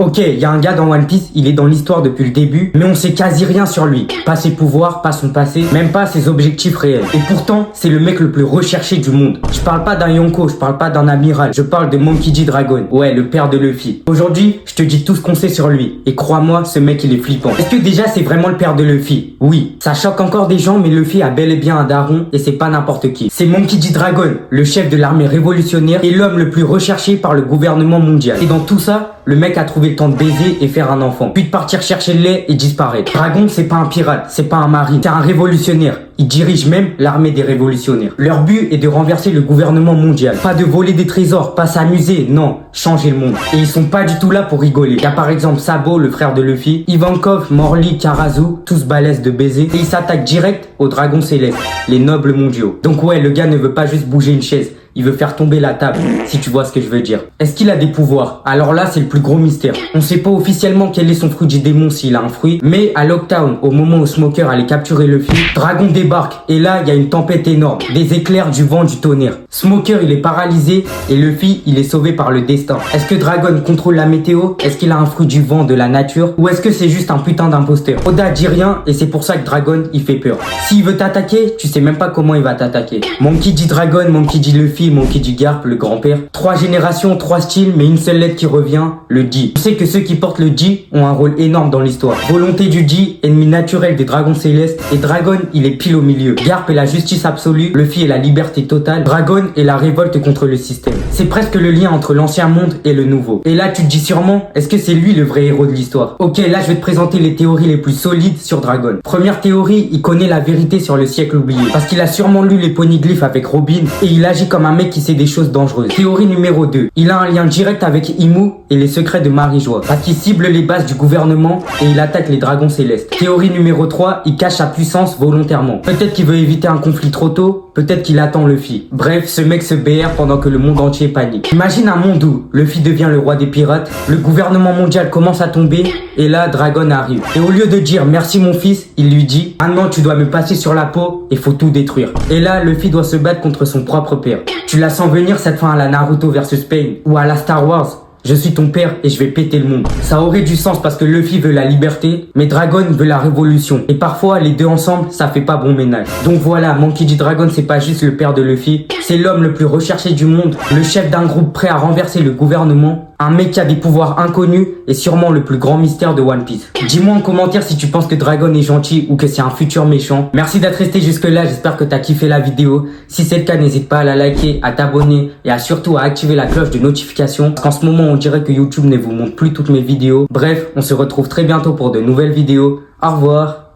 Ok, il y a un gars dans One Piece, il est dans l'histoire depuis le début, mais on sait quasi rien sur lui. Pas ses pouvoirs, pas son passé, même pas ses objectifs réels. Et pourtant, c'est le mec le plus recherché du monde. Je parle pas d'un Yonko, je parle pas d'un amiral, je parle de Monkey D. Dragon. Ouais, le père de Luffy. Aujourd'hui, je te dis tout ce qu'on sait sur lui. Et crois-moi, ce mec il est flippant. Est-ce que déjà c'est vraiment le père de Luffy? Oui. Ça choque encore des gens, mais Luffy a bel et bien un daron, et c'est pas n'importe qui. C'est Monkey D. Dragon, le chef de l'armée révolutionnaire et l'homme le plus recherché par le gouvernement mondial. Et dans tout ça, le mec a trouvé le temps de baiser et faire un enfant, puis de partir chercher le lait et disparaître. Dragon, c'est pas un pirate, c'est pas un marine, c'est un révolutionnaire. Il dirige même l'armée des révolutionnaires. Leur but est de renverser le gouvernement mondial. Pas de voler des trésors, pas s'amuser, non, changer le monde. Et ils sont pas du tout là pour rigoler. Il y a par exemple Sabo, le frère de Luffy, Ivankov, Morley, Karazu, tous balèzes de baiser. Et ils s'attaquent direct aux dragons célestes, les nobles mondiaux. Donc ouais, le gars ne veut pas juste bouger une chaise. Il veut faire tomber la table, si tu vois ce que je veux dire. Est-ce qu'il a des pouvoirs? Alors là, c'est le plus gros mystère. On sait pas officiellement quel est son fruit du démon s'il a un fruit, mais à Lockdown, au moment où Smoker allait capturer Luffy, Dragon débarque et là, il y a une tempête énorme, des éclairs, du vent, du tonnerre. Smoker, il est paralysé et Luffy, il est sauvé par le destin. Est-ce que Dragon contrôle la météo? Est-ce qu'il a un fruit du vent, de la nature? Ou est-ce que c'est juste un putain d'imposteur? Oda dit rien et c'est pour ça que Dragon, il fait peur. S'il veut t'attaquer, tu sais même pas comment il va t'attaquer. Monkey D. Dragon, Monkey D. Luffy, Monkey D. Garp, le grand-père. 3 générations, 3 styles, mais une seule lettre qui revient, le D. On sait que ceux qui portent le D ont un rôle énorme dans l'histoire. Volonté du D, ennemi naturel des dragons célestes, et Dragon, il est pile au milieu. Garp est la justice absolue, Luffy est la liberté totale, Dragon est la révolte contre le système. C'est presque le lien entre l'ancien monde et le nouveau. Et là, tu te dis sûrement, est-ce que c'est lui le vrai héros de l'histoire? Ok, là, je vais te présenter les théories les plus solides sur Dragon. Première théorie, il connaît la vérité sur le siècle oublié. Parce qu'il a sûrement lu les poneglyphes avec Robin, et il agit comme un mec qui sait des choses dangereuses. Théorie numéro 2. Il a un lien direct avec Imu et les secrets de Marie-Joie. Parce qu'il cible les bases du gouvernement et il attaque les dragons célestes. Théorie numéro 3. Il cache sa puissance volontairement. Peut-être qu'il veut éviter un conflit trop tôt, peut-être qu'il attend Luffy. Bref, ce mec se BR pendant que le monde entier panique. Imagine un monde où Luffy devient le roi des pirates, le gouvernement mondial commence à tomber et là Dragon arrive. Et au lieu de dire merci mon fils, il lui dit maintenant tu dois me passer sur la peau et faut tout détruire. Et là Luffy doit se battre contre son propre père. Tu la sens venir cette fin à la Naruto versus Pain ou à la Star Wars? Je suis ton père et je vais péter le monde. Ça aurait du sens parce que Luffy veut la liberté, mais Dragon veut la révolution. Et parfois, les deux ensemble, ça fait pas bon ménage. Donc voilà, Monkey D. Dragon, c'est pas juste le père de Luffy. C'est l'homme le plus recherché du monde, le chef d'un groupe prêt à renverser le gouvernement, un mec qui a des pouvoirs inconnus et sûrement le plus grand mystère de One Piece. Dis-moi en commentaire si tu penses que Dragon est gentil ou que c'est un futur méchant. Merci d'être resté jusque là, j'espère que t'as kiffé la vidéo. Si c'est le cas, n'hésite pas à la liker, à t'abonner et à surtout à activer la cloche de notification. Parce qu'en ce moment, on dirait que YouTube ne vous montre plus toutes mes vidéos. Bref, on se retrouve très bientôt pour de nouvelles vidéos. Au revoir.